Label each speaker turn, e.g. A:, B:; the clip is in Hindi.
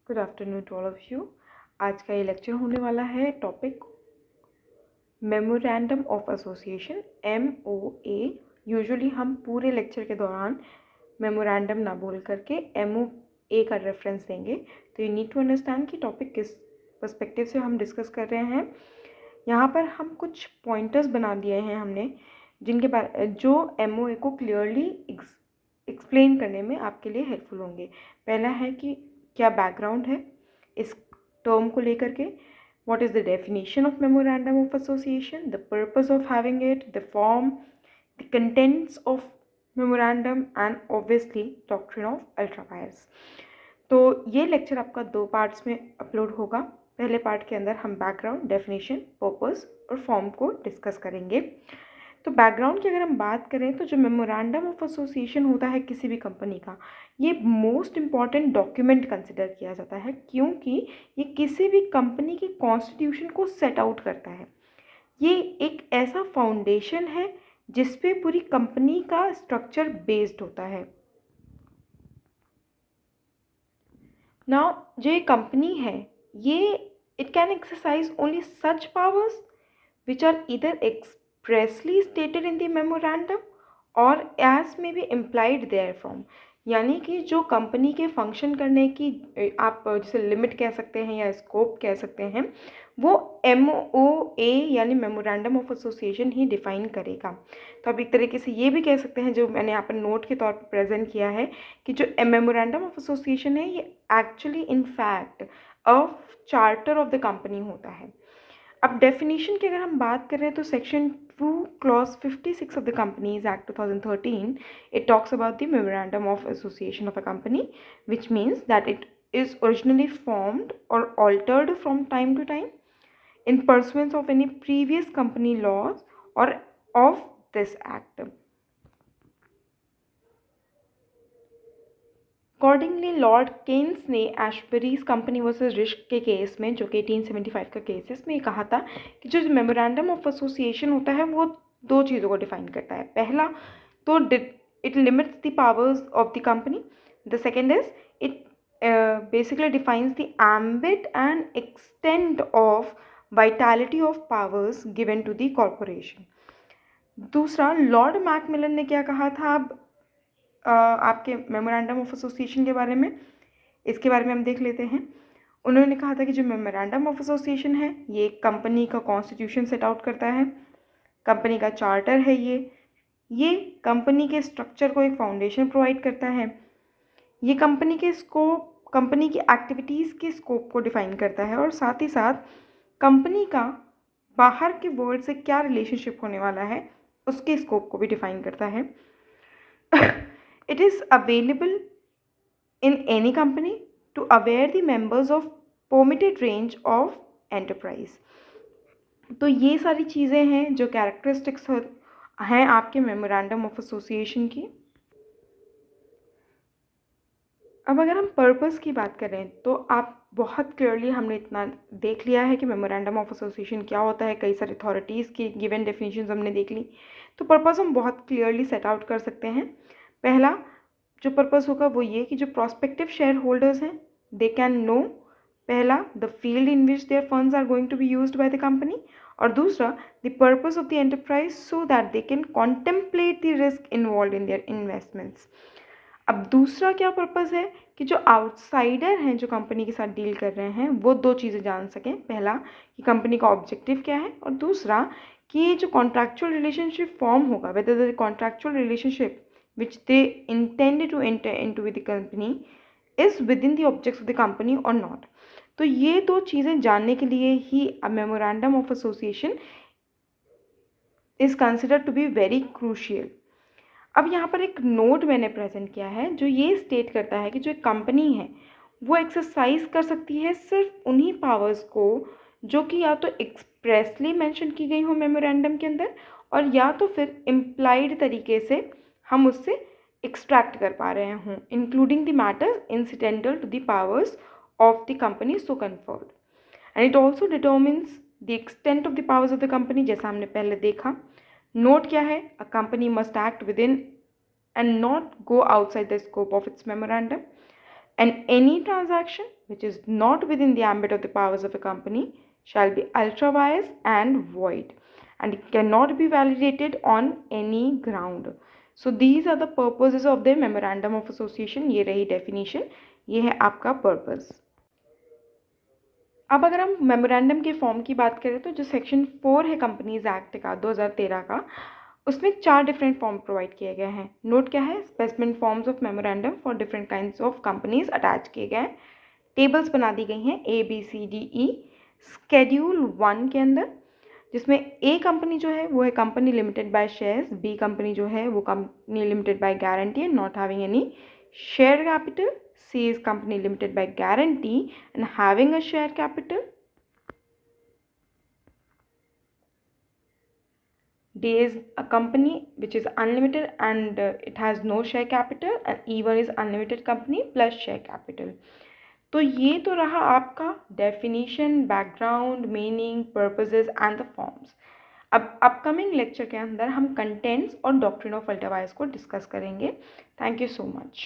A: Good afternoon to all of you. आज का ये लेक्चर होने वाला है topic memorandum of association MOA। Usually हम पूरे लेक्चर के दौरान मेमोरेंडम ना बोल करके MOA का रेफरेंस देंगे। तो यू नीड टू अंडरस्टैंड कि टॉपिक किस पर्सपेक्टिव से हम डिस्कस कर रहे हैं। यहाँ पर हम कुछ पॉइंटर्स बना दिए हैं हमने, जिनके बारे जो MOA को क्लियरली एक्सप्लेन करने में आपके लिए हेल्पफुल होंगे। पहला है कि क्या बैकग्राउंड है इस टर्म को लेकर के, what is the definition of memorandum of association, the purpose of having it, the form, the contents of memorandum and obviously doctrine of ultra vires। तो ये लेक्चर आपका 2 पार्ट्स में अपलोड होगा। पहले पार्ट के अंदर हम बैकग्राउंड, डेफिनेशन, पर्पस और फॉर्म को डिस्कस करेंगे। तो बैकग्राउंड की अगर हम बात करें तो जो मेमोरेंडम ऑफ एसोसिएशन होता है किसी भी कंपनी का, ये मोस्ट इम्पॉर्टेंट डॉक्यूमेंट कंसिडर किया जाता है, क्योंकि ये किसी भी कंपनी की कॉन्स्टिट्यूशन को सेट आउट करता है। ये एक ऐसा फाउंडेशन है जिस पे पूरी कंपनी का स्ट्रक्चर बेस्ड होता है। नाउ जो ये कंपनी है, ये it can exercise only such powers which are either expressly stated in the memorandum or as may be implied therefrom। यानी कि जो कंपनी के फंक्शन करने की आप जैसे लिमिट कह सकते हैं या स्कोप कह सकते हैं, वो MOA यानी memorandum of association he define करेगा। तो आप एक तरीके से ये भी कह सकते हैं, जो मैंने यहाँ पर नोट के तौर पर प्रेजेंट किया है, कि जो मेमोरेंडम ऑफ एसोसिएशन है ये actually in fact a charter of the company होता है। अब डेफिनेशन की अगर हम बात करें तो section 2 clause 56 of the companies act 2013 it talks about the memorandum of association of a company, which means that it is originally formed or altered from time to time in pursuance of any previous company laws or of this act। Accordingly Lord Cairns ने एशबरीज कंपनी वर्सेस रिस्क के केस में, जो कि 1875 का केस है, इसमें ये कहा था कि जो मेमोरेंडम ऑफ एसोसिएशन होता है वो 2 चीज़ों को डिफाइन करता है। पहला तो it limits the powers of the company. The second is it basically defines the ambit and extent of vitality of powers given to the corporation. दूसरा, लॉर्ड मैकमिलन ने क्या कहा था अब आपके मेमोरेंडम ऑफ एसोसिएशन के बारे में, इसके बारे में हम देख लेते हैं। उन्होंने कहा था कि जो मेमोरेंडम ऑफ एसोसिएशन है ये कंपनी का कॉन्स्टिट्यूशन सेट आउट करता है, कंपनी का चार्टर है, ये कंपनी के स्ट्रक्चर को एक फाउंडेशन प्रोवाइड करता है, ये कंपनी के स्कोप, कंपनी की एक्टिविटीज़ के स्कोप को डिफाइन करता है, और साथ ही साथ कंपनी का बाहर के वर्ल्ड से क्या रिलेशनशिप होने वाला है उसके स्कोप को भी डिफाइन करता है। It is available in any company to aware the members of permitted range of enterprise। तो ये सारी चीज़ें हैं जो कैरेक्टरिस्टिक्स हैं आपके मेमोरेंडम ऑफ एसोसिएशन की। अब अगर हम पर्पस की बात करें तो आप बहुत क्लियरली हमने इतना देख लिया है कि मेमोरेंडम ऑफ एसोसिएशन क्या होता है, कई सारी अथॉरिटीज़ की गिवन डेफिनेशंस हमने देख ली। तो पर्पस हम बहुत क्लियरली सेट आउट कर सकते हैं। पहला जो पर्पस होगा वो ये कि जो प्रोस्पेक्टिव शेयर होल्डर्स हैं दे कैन नो, पहला the field in which their funds are going to be used by the company, और दूसरा the purpose of the enterprise so that they can contemplate the risk involve in their investments. अब दूसरा क्या पर्पस है कि जो आउटसाइडर हैं जो कंपनी के साथ डील कर रहे हैं वो 2 चीज़ें जान सकें। पहला कि कंपनी का ऑब्जेक्टिव क्या है, और दूसरा कि ये जो कॉन्ट्रैक्चुअल रिलेशनशिप फॉर्म होगा, whether the contractual relationship which they intended to enter into with the company is within the objects of the company or not। तो ये 2 चीज़ें जानने के लिए ही a memorandum of association is considered to be very crucial। अब यहाँ पर एक नोट मैंने प्रेजेंट किया है जो ये स्टेट करता है कि जो एक कंपनी है वो एक्सरसाइज कर सकती है सिर्फ उन्हीं पावर्स को जो कि या तो एक्सप्रेसली मेंशन की गई हो मेमोरेंडम के अंदर, और या तो फिर इम्प्लाइड तरीके से हम उससे एक्सट्रैक्ट कर पा रहे हों, including the matters incidental to the powers of the company so conferred. And it also determines the extent of the powers of the company, जैसा हमने पहले देखा। नोट क्या है, a company must act within and not go outside the scope of its memorandum। and any transaction which is not within the ambit of the powers of a company shall be ultra vires and void, and it cannot be validated on any ground. So these are the purposes of the memorandum of association. ये रही definition, ये है आपका purpose. अब अगर हम मेमोरेंडम के फॉर्म की बात करें तो जो सेक्शन 4 है कंपनीज एक्ट का 2013 का, उसमें 4 डिफरेंट फॉर्म प्रोवाइड किए गए हैं. नोट क्या है? Specific forms of memorandum for different kinds of companies attach किए गए हैं. टेबल्स बना दी गई हैं ABCDE स्केड्यूल 1 के अंदर, जिसमें ए कंपनी जो है वो है company limited by shares, B company जो है वो company limited by guarantee and not having any share capital, C is company limited by guarantee and having a share capital. D is a company which is unlimited and it has no share capital, and E1 is unlimited company plus share capital. तो ये तो रहा आपका definition, background, meaning, purposes and the forms. अब अपकमिंग लेक्चर के अंदर हम कंटेंट्स और डॉक्ट्रिन ऑफ अल्टर वायर्स को डिस्कस करेंगे. Thank you so much.